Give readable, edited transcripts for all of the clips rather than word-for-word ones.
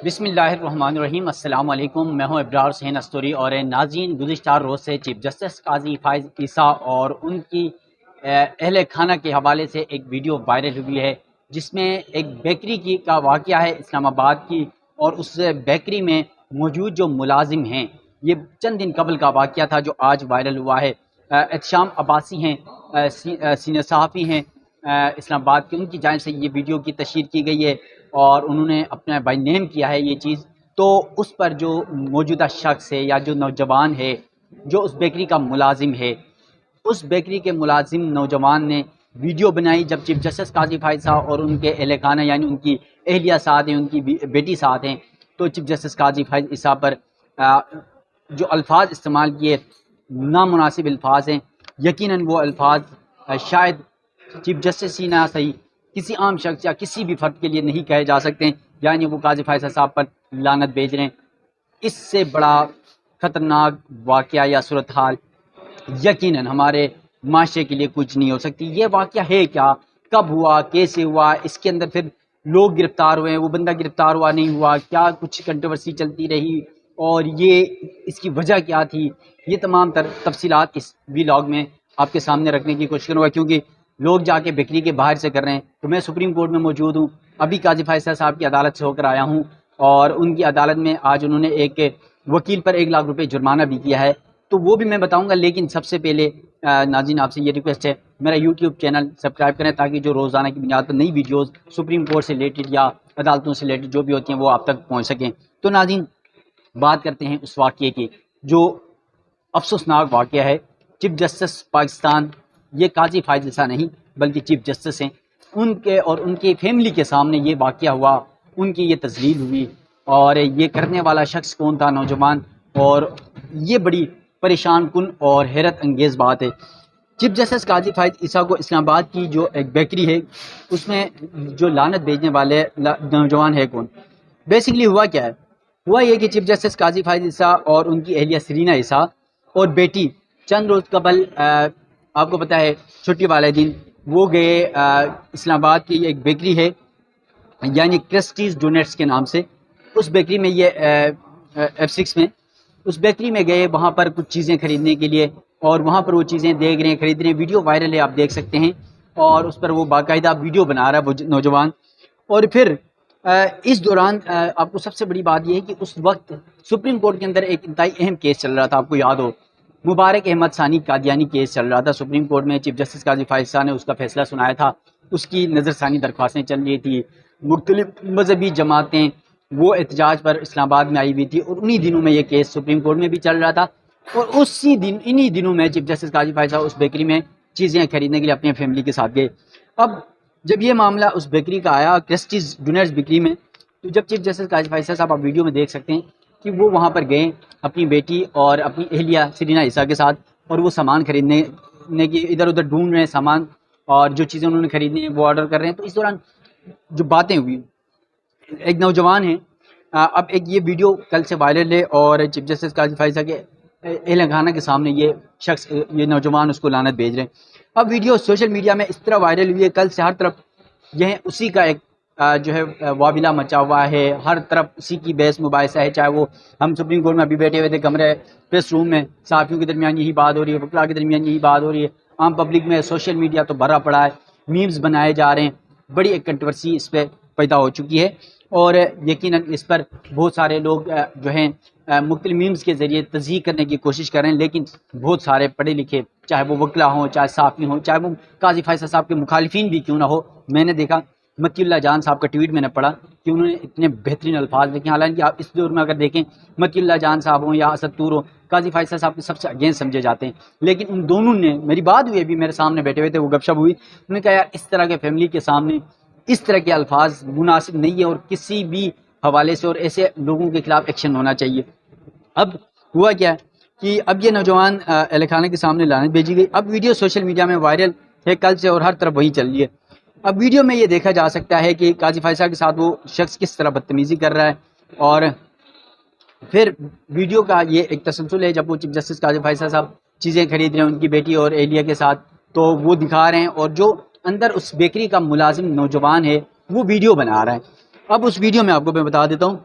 بسم اللہ الرحمن الرحیم۔ السلام علیکم، میں ہوں ابرار حسین استوری۔ اور ناظرین، گزشتہ روز سے چیف جسٹس قاضی فائز عیسیٰ اور ان کی اہل خانہ کے حوالے سے ایک ویڈیو وائرل ہوئی ہے، جس میں ایک بیکری کا واقعہ ہے اسلام آباد کی، اور اس بیکری میں موجود جو ملازم ہیں، یہ چند دن قبل کا واقعہ تھا جو آج وائرل ہوا ہے۔ احتشام عباسی ہیں، سینئر صحافی ہیں اسلام آباد کے، ان کی جانب سے یہ ویڈیو کی تشہیر کی گئی ہے اور انہوں نے اپنا بائی نیم کیا ہے یہ چیز۔ تو اس پر جو موجودہ شخص ہے یا جو نوجوان ہے جو اس بیکری کا ملازم ہے، اس بیکری کے ملازم نوجوان نے ویڈیو بنائی جب چیف جسٹس قاضی فائز صاحب اور ان کے اہل خانہ یعنی ان کی اہلیہ ساتھ ہیں، ان کی بیٹی ساتھ ہیں، تو چیف جسٹس قاضی فائز عیسیٰ پر جو الفاظ استعمال کیے نامناسب الفاظ ہیں۔ یقیناً وہ الفاظ شاید چیف جسٹس ہی نہ صحیح کسی عام شخص یا کسی بھی فرد کے لیے نہیں کہے جا سکتے، یعنی وہ قاضی فائز صاحب پر لعنت بھیج رہے ہیں۔ اس سے بڑا خطرناک واقعہ یا صورتحال یقیناً ہمارے معاشرے کے لیے کچھ نہیں ہو سکتی۔ یہ واقعہ ہے کیا، کب ہوا، کیسے ہوا، اس کے اندر پھر لوگ گرفتار ہوئے، وہ بندہ گرفتار ہوا نہیں ہوا، کیا کچھ کنٹروورسی چلتی رہی، اور یہ اس کی وجہ کیا تھی، یہ تمام تفصیلات اس ویلاگ میں آپ کے سامنے رکھنے کی کوشش کروں گا، کیونکہ لوگ جا کے بیکری کے باہر سے کر رہے ہیں۔ تو میں سپریم کورٹ میں موجود ہوں، ابھی قاضی فائز صاحب کی عدالت سے ہو کر آیا ہوں، اور ان کی عدالت میں آج انہوں نے ایک وکیل پر 1 لاکھ روپے جرمانہ بھی کیا ہے، تو وہ بھی میں بتاؤں گا۔ لیکن سب سے پہلے ناظرین آپ سے یہ ریکویسٹ ہے، میرا یوٹیوب چینل سبسکرائب کریں تاکہ جو روزانہ کی بنیاد پر نئی ویڈیوز سپریم کورٹ سے ریلیٹڈ یا عدالتوں سے ریلیٹڈ جو بھی ہوتی ہیں وہ آپ تک پہنچ سکیں۔ تو ناظرین، بات کرتے ہیں اس واقعے کی جو افسوسناک واقعہ ہے۔ چیف جسٹس پاکستان، یہ قاضی فائز عیسیٰ نہیں بلکہ چیف جسٹس ہیں، ان کے اور ان کی فیملی کے سامنے یہ واقعہ ہوا، ان کی یہ تذلیل ہوئی، اور یہ کرنے والا شخص کون تھا، نوجوان، اور یہ بڑی پریشان کن اور حیرت انگیز بات ہے۔ چیف جسٹس قاضی فائز عیسیٰ کو اسلام آباد کی جو ایک بیکری ہے اس میں جو لعنت بھیجنے والے نوجوان ہے کون؟ بیسیکلی ہوا کیا ہے؟ ہوا یہ کہ چیف جسٹس قاضی فائز عیسیٰ اور ان کی اہلیہ سرینا عیسیٰ اور بیٹی چند روز قبل آپ کو پتہ ہے چھٹی والے دن وہ گئے اسلام آباد کی ایک بیکری ہے یعنی کرسٹیز ڈونٹس کے نام سے، اس بیکری میں یہ F6 میں اس بیکری میں گئے، وہاں پر کچھ چیزیں خریدنے کے لیے، اور وہاں پر وہ چیزیں دیکھ رہے ہیں، خرید رہے ہیں، ویڈیو وائرل ہے آپ دیکھ سکتے ہیں، اور اس پر وہ باقاعدہ ویڈیو بنا رہا ہے وہ نوجوان۔ اور پھر اس دوران آپ کو سب سے بڑی بات یہ ہے کہ اس وقت سپریم کورٹ کے اندر ایک انتہائی اہم کیس چل رہا تھا، آپ کو یاد ہو مبارک احمد ثانی قادیانی کیس چل رہا تھا سپریم کورٹ میں۔ چیف جسٹس قاضی فائز صاحب نے اس کا فیصلہ سنایا تھا، اس کی نظر ثانی درخواستیں چل رہی تھی، مختلف مذہبی جماعتیں وہ احتجاج پر اسلام آباد میں آئی ہوئی تھی، اور انہی دنوں میں یہ کیس سپریم کورٹ میں بھی چل رہا تھا، اور انہی دنوں میں چیف جسٹس قاضی فائز صاحب اس بیکری میں چیزیں خریدنے کے لیے اپنی فیملی کے ساتھ گئے۔ اب جب یہ معاملہ اس بیکری کا آیا کرسٹیز ڈونٹس بیکری میں، تو جب چیف جسٹس قاضی فائز صاحب آپ ویڈیو میں دیکھ سکتے ہیں کہ وہ وہاں پر گئے اپنی بیٹی اور اپنی اہلیہ سرینا عیسیٰ کے ساتھ، اور وہ سامان خریدنے کی ادھر ادھر ڈھونڈ رہے ہیں سامان، اور جو چیزیں انہوں نے خریدنی ہیں وہ آرڈر کر رہے ہیں۔ تو اس دوران جو باتیں ہوئی، ایک نوجوان ہے، اب ایک یہ ویڈیو کل سے وائرل ہے، اور چیف جسٹس قاضی فائز صاحب کے اہل خانہ کے سامنے یہ شخص، یہ نوجوان اس کو لعنت بھیج رہے ہیں۔ اب ویڈیو سوشل میڈیا میں اس طرح وائرل ہوئی ہے، کل سے ہر طرف یہ اسی کا ایک جو ہے وابلہ مچا ہوا ہے، ہر طرف اسی کی بحث مباحثہ ہے، چاہے وہ ہم سپریم کورٹ میں ابھی بیٹھے ہوئے تھے کمرے پریس روم میں، صحافیوں کے درمیان یہی بات ہو رہی ہے، وکلاء کے درمیان یہی بات ہو رہی ہے، عام پبلک میں سوشل میڈیا تو بھرا پڑا ہے، میمز بنائے جا رہے ہیں، بڑی ایک کنٹروورسی اس پہ پیدا ہو چکی ہے، اور یقیناً اس پر بہت سارے لوگ جو ہیں مختلف میمز کے ذریعے تضحیق کرنے کی کوشش کر رہے ہیں، لیکن بہت سارے پڑھے لکھے، چاہے وہ وکلاء ہوں، چاہے صحافی ہوں، چاہے وہ قاضی فائز صاحب کے مخالفین بھی کیوں نہ ہو، میں نے دیکھا مکی اللہ جان صاحب کا ٹویٹ میں نے پڑھا کہ انہوں نے اتنے بہترین الفاظ لکھے، حالانکہ آپ اس دور میں اگر دیکھیں مکی اللہ جان صاحب ہوں یا اسد طور ہوں، قاضی فائز صاحب کے سب سے اگینسٹ سمجھے جاتے ہیں، لیکن ان دونوں نے، میری بات ہوئی ابھی میرے سامنے بیٹھے ہوئے تھے، وہ گپ شپ ہوئی، انہوں نے کہا یار اس طرح کے فیملی کے سامنے اس طرح کے الفاظ مناسب نہیں ہے، اور کسی بھی حوالے سے، اور ایسے لوگوں کے خلاف ایکشن ہونا چاہیے۔ اب ہوا کیا کہ اب یہ نوجوان اہل خانہ کے سامنے لعنت بھیجی گئی۔ اب ویڈیو سوشل میڈیا میں وائرل ہے کل سے، اور ہر طرف وہی چل رہی ہے۔ اب ویڈیو میں یہ دیکھا جا سکتا ہے کہ قاضی فائز صاحب کے ساتھ وہ شخص کس طرح بدتمیزی کر رہا ہے، اور پھر ویڈیو کا یہ ایک تسلسل ہے، جب وہ چیف جسٹس قاضی فائز صاحب چیزیں خرید رہے ہیں ان کی بیٹی اور اہلیہ کے ساتھ، تو وہ دکھا رہے ہیں، اور جو اندر اس بیکری کا ملازم نوجوان ہے وہ ویڈیو بنا رہا ہے۔ اب اس ویڈیو میں آپ کو میں بتا دیتا ہوں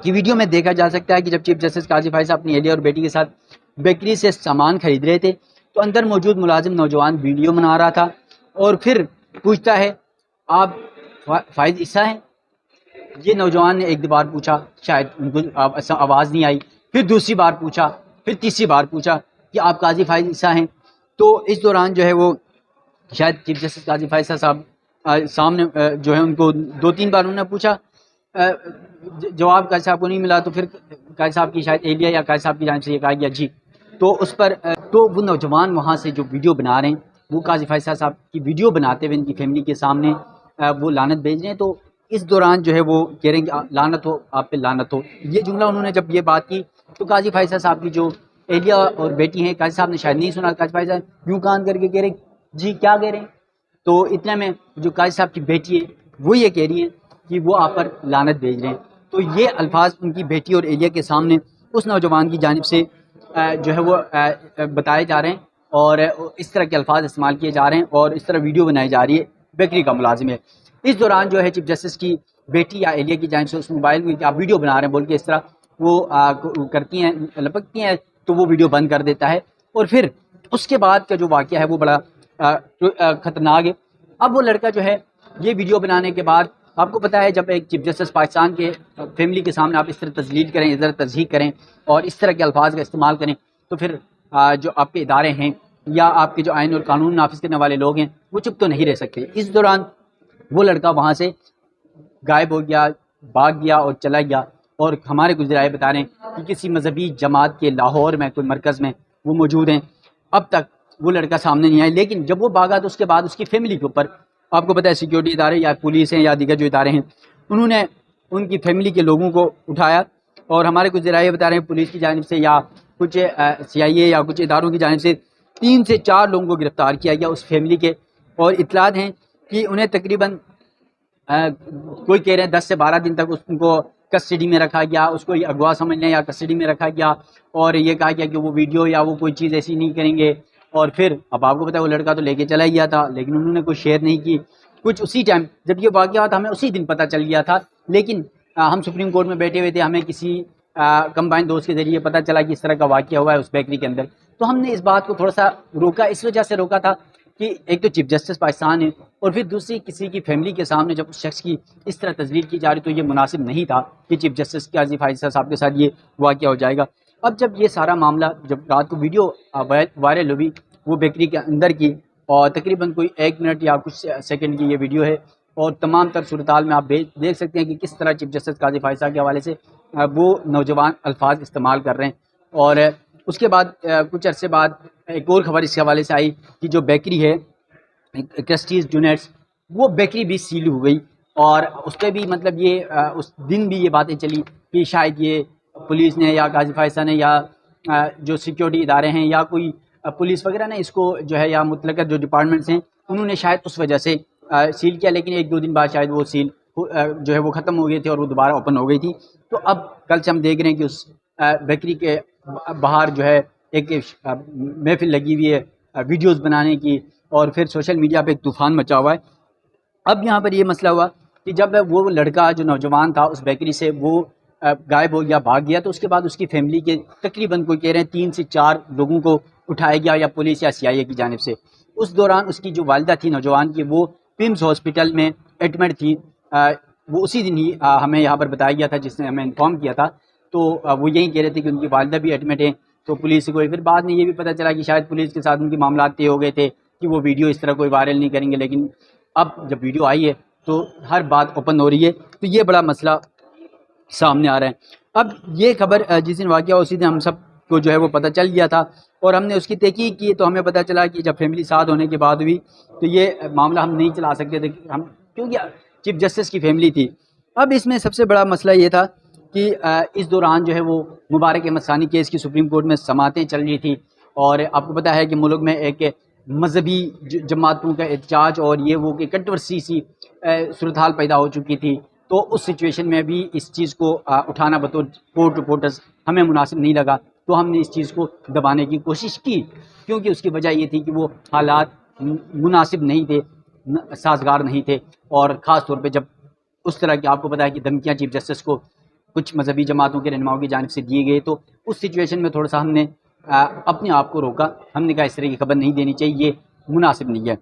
کہ ویڈیو میں دیکھا جا سکتا ہے کہ جب چیف جسٹس قاضی فائز صاحب اپنی اہلیہ اور بیٹی کے ساتھ بیکری سے سامان خرید رہے تھے تو اندر موجود ملازم نوجوان ویڈیو بنا رہا تھا اور پھر پوچھتا ہے آپ فائز عیسیٰ ہیں؟ یہ نوجوان نے ایک دو بار پوچھا، شاید ان کو آواز نہیں آئی، پھر دوسری بار پوچھا، پھر تیسری بار پوچھا کہ آپ قاضی فائز عیسیٰ ہیں؟ تو اس دوران جو ہے وہ شاید چیف جسٹس قاضی فائز صاحب سامنے جو ہے ان کو دو تین بار انہوں نے پوچھا، جواب قاضی صاحب کو نہیں ملا، تو پھر قاضی صاحب کی شاید اہلیہ یا قاضی صاحب کی جانب سے یہ کہا گیا جی، تو اس پر تو وہ نوجوان وہاں سے جو ویڈیو بنا رہے ہیں وہ قاضی فائز صاحب کی ویڈیو بناتے ہوئے ان کی فیملی کے سامنے وہ لعنت بھیج رہے ہیں۔ تو اس دوران جو ہے وہ کہہ رہے ہیں کہ لعنت ہو آپ پہ، لعنت ہو، یہ جملہ انہوں نے جب یہ بات کی تو قاضی فائز صاحب کی جو اہلیہ اور بیٹی ہیں، قاضی صاحب نے شاید نہیں سنا، قاضی فائز صاحب یوں کان کر کے کہہ رہے جی کیا کہہ رہے ہیں؟ تو اتنے میں جو قاضی صاحب کی بیٹی ہے وہ یہ کہہ رہی ہیں کہ وہ آپ پر لعنت بھیج رہے ہیں۔ تو یہ الفاظ ان کی بیٹی اور اہلیہ کے سامنے اس نوجوان کی جانب سے جو ہے وہ بتائے جا رہے ہیں اور اس طرح کے الفاظ استعمال کیے جا رہے ہیں اور اس طرح ویڈیو بنائی جا رہی ہے، بیکری کا ملازم ہے۔ اس دوران جو ہے چیف جسٹس کی بیٹی یا اہلیہ کی جانب سے اس موبائل میں آپ ویڈیو بنا رہے ہیں بول کے اس طرح وہ کرتی ہیں، لپکتی ہیں، تو وہ ویڈیو بند کر دیتا ہے۔ اور پھر اس کے بعد کا جو واقعہ ہے وہ بڑا خطرناک ہے۔ اب وہ لڑکا جو ہے یہ ویڈیو بنانے کے بعد، آپ کو پتہ ہے جب ایک چیف جسٹس پاکستان کے فیملی کے سامنے آپ اس طرح تذلیل کریں، اس طرح تضحیق کریں اور اس طرح کے الفاظ کا استعمال کریں تو پھر جو آپ کے ادارے ہیں یا آپ کے جو آئین اور قانون نافذ کرنے والے لوگ ہیں وہ چپ تو نہیں رہ سکتے۔ اس دوران وہ لڑکا وہاں سے غائب ہو گیا، بھاگ گیا اور چلا گیا، اور ہمارے کچھ ذرائع بتا رہے ہیں کہ کسی مذہبی جماعت کے لاہور میں کوئی مرکز میں وہ موجود ہیں۔ اب تک وہ لڑکا سامنے نہیں آیا، لیکن جب وہ بھاگا تو اس کے بعد اس کی فیملی کے اوپر، آپ کو پتہ ہے سیکیورٹی ادارے یا پولیس ہیں یا دیگر جو ادارے ہیں انہوں نے ان کی فیملی کے لوگوں کو اٹھایا، اور ہمارے کچھ ذرائع بتا رہے ہیں پولیس کی جانب سے یا کچھ CIA یا کچھ اداروں کی جانب سے 3 سے 4 لوگوں کو گرفتار کیا گیا اس فیملی کے، اور اطلاعات ہیں کہ انہیں تقریباً کوئی کہہ رہے ہیں 10 سے 12 دن تک ان کو کسٹڈی میں رکھا گیا، اس کو یہ اغوا سمجھ لیں یا کسٹڈی میں رکھا گیا، اور یہ کہا گیا کہ وہ ویڈیو یا وہ کوئی چیز ایسی نہیں کریں گے۔ اور پھر اب آپ کو پتہ ہے وہ لڑکا تو لے کے چلا گیا تھا، لیکن انہوں نے کوئی شیئر نہیں کی کچھ۔ اسی ٹائم جب یہ واقعہ ہوا تھا ہمیں اسی دن پتہ چل گیا تھا، لیکن ہم سپریم کورٹ میں بیٹھے ہوئے تھے، ہمیں کسی کمبائن دوست کے ذریعے پتہ چلا کہ اس طرح کا واقعہ ہوا ہے اس بیکری کے اندر، تو ہم نے اس بات کو تھوڑا سا روکا، اس وجہ سے روکا تھا کہ ایک تو چیف جسٹس پاکستان ہے، اور پھر دوسری کسی کی فیملی کے سامنے جب اس شخص کی اس طرح تذلیل کی جا رہی تو یہ مناسب نہیں تھا کہ چیف جسٹس قاضی فائز صاحب کے ساتھ یہ واقعہ ہو جائے گا۔ اب جب یہ سارا معاملہ جب رات کو ویڈیو وائرل ہوئی وہ بیکری کے اندر کی، اور تقریباً کوئی 1 منٹ یا کچھ سیکنڈ کی یہ ویڈیو ہے، اور تمام تر صورتحال میں آپ دیکھ سکتے ہیں کہ کس طرح چیف جسٹس قاضی فائز صاحب کے حوالے سے وہ نوجوان الفاظ استعمال کر رہے ہیں۔ اور اس کے بعد کچھ عرصے بعد ایک اور خبر اس کے حوالے سے آئی کہ جو بیکری ہے کرسٹیز ڈونیٹس، وہ بیکری بھی سیل ہو گئی، اور اس پہ بھی مطلب یہ اس دن بھی یہ باتیں چلی کہ شاید یہ پولیس نے یا قاضی فائز صاحب نے یا جو سیکیورٹی ادارے ہیں یا کوئی پولیس وغیرہ نے اس کو جو ہے یا متعلقہ جو ڈپارٹمنٹس ہیں انہوں نے شاید اس وجہ سے سیل کیا، لیکن 1-2 دن بعد شاید وہ سیل جو ہے وہ ختم ہو گئی تھی اور وہ دوبارہ اوپن ہو گئی تھی۔ تو اب کل سے ہم دیکھ رہے ہیں کہ اس بیکری کے باہر جو ہے ایک محفل لگی ہوئی ہے ویڈیوز بنانے کی، اور پھر سوشل میڈیا پہ ایک طوفان مچا ہوا ہے۔ اب یہاں پر یہ مسئلہ ہوا کہ جب وہ لڑکا جو نوجوان تھا اس بیکری سے وہ غائب ہو گیا، بھاگ گیا، تو اس کے بعد اس کی فیملی کے تقریباً کوئی کہہ رہے ہیں 3 سے 4 لوگوں کو اٹھایا گیا یا پولیس یا CIA کی جانب سے۔ اس دوران اس کی جو والدہ تھی نوجوان کی وہ پمز ہاسپٹل میں ایڈمٹ تھی، وہ اسی دن ہی ہمیں یہاں پر بتایا گیا تھا جس نے ہمیں انفارم کیا تھا، تو وہ یہی کہہ رہے تھے کہ ان کی والدہ بھی ایڈمٹ ہیں۔ تو پولیس کو پھر بعد میں یہ بھی پتہ چلا کہ شاید پولیس کے ساتھ ان کے معاملات طے ہو گئے تھے کہ وہ ویڈیو اس طرح کوئی وائرل نہیں کریں گے، لیکن اب جب ویڈیو آئی ہے تو ہر بات اوپن ہو رہی ہے، تو یہ بڑا مسئلہ سامنے آ رہا ہے۔ اب یہ خبر جس دن واقعہ اسی دن ہم سب کو جو ہے وہ پتہ چل گیا تھا، اور ہم نے اس کی تحقیق کی تو ہمیں پتہ چلا کہ جب فیملی ساتھ ہونے کے بعد بھی تو یہ معاملہ ہم نہیں چلا سکتے تھے ہم، کیونکہ چیف جسٹس کی فیملی تھی۔ اب اس میں سب سے بڑا مسئلہ یہ تھا کہ اس دوران جو ہے وہ مبارک احمد ثانی کیس کی سپریم کورٹ میں سماعتیں چل رہی تھی، اور آپ کو پتہ ہے کہ ملک میں ایک مذہبی جماعتوں کا احتجاج اور یہ وہ کہ کنٹروورسی سی صورتحال پیدا ہو چکی تھی، تو اس سچویشن میں بھی اس چیز کو اٹھانا بطور کورٹ رپورٹرز ہمیں مناسب نہیں لگا، تو ہم نے اس چیز کو دبانے کی کوشش کی، کیونکہ اس کی وجہ یہ تھی کہ وہ حالات مناسب نہیں تھے، سازگار نہیں تھے، اور خاص طور پہ جب اس طرح کی آپ کو پتہ ہے کہ دھمکیاں چیف جسٹس کو کچھ مذہبی جماعتوں کے رہنماؤں کی جانب سے دیے گئے، تو اس سچویشن میں تھوڑا سا ہم نے اپنے آپ کو روکا. ہم نے کہا اس طرح کی خبر نہیں دینی چاہیے، یہ مناسب نہیں ہے.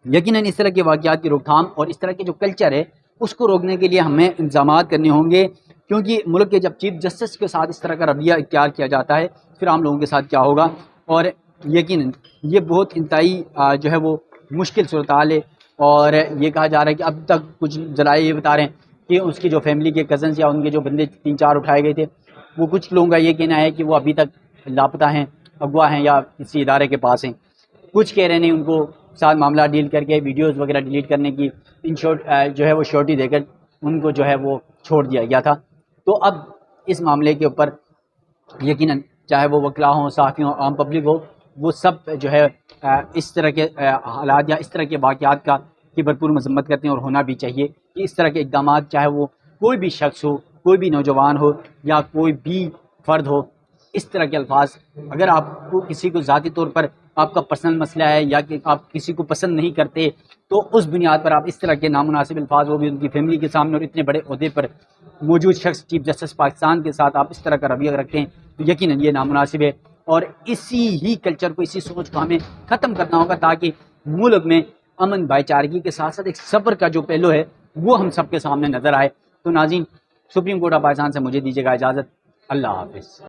یقیناً اس طرح کے واقعات کی روک تھام اور اس طرح کے جو کلچر ہے اس کو روکنے کے لیے ہمیں انتظامات کرنے ہوں گے، کیونکہ ملک کے جب چیف جسٹس کے ساتھ اس طرح کا رویہ اختیار کیا جاتا ہے پھر عام لوگوں کے ساتھ کیا ہوگا. اور یقیناً یہ بہت انتہائی جو ہے وہ مشکل صورتحال ہے. اور یہ کہا جا رہا ہے کہ اب تک کچھ ذرائع یہ بتا رہے ہیں کہ اس کی جو فیملی کے کزنز یا ان کے جو بندے 3-4 اٹھائے گئے تھے، وہ کچھ لوگوں کا یہ کہنا ہے کہ وہ ابھی تک لاپتہ ہیں، اغوا ہیں یا کسی ادارے کے پاس ہیں. کچھ کہہ رہے ہیں ان کو ساتھ معاملہ ڈیل کر کے ویڈیوز وغیرہ ڈیلیٹ کرنے کی ان شارٹ جو ہے وہ شورٹی دے کر ان کو جو ہے وہ چھوڑ دیا گیا تھا. تو اب اس معاملے کے اوپر یقیناً چاہے وہ وکلا ہوں، صحافی ہوں، عام پبلک ہو، وہ سب جو ہے اس طرح کے حالات یا اس طرح کے واقعات کا کی بھرپور مذمت کرتے ہیں، اور ہونا بھی چاہیے کہ اس طرح کے اقدامات چاہے وہ کوئی بھی شخص ہو، کوئی بھی نوجوان ہو یا کوئی بھی فرد ہو، اس طرح کے الفاظ اگر آپ کو کسی کو ذاتی طور پر آپ کا پرسنل مسئلہ ہے یا کہ آپ کسی کو پسند نہیں کرتے تو اس بنیاد پر آپ اس طرح کے نامناسب الفاظ، وہ بھی ان کی فیملی کے سامنے اور اتنے بڑے عہدے پر موجود شخص چیف جسٹس پاکستان کے ساتھ آپ اس طرح کا رویہ رکھتے ہیں تو یقیناً یہ نامناسب ہے. اور اسی ہی کلچر کو، اسی سوچ کو ہمیں ختم کرنا ہوگا تاکہ ملک میں امن بھائی چارگی کے ساتھ ساتھ ایک صبر کا جو پہلو ہے وہ ہم سب کے سامنے نظر آئے. تو ناظرین، سپریم کورٹ آف پاکستان سے مجھے دیجیے گا اجازت. اللہ حافظ.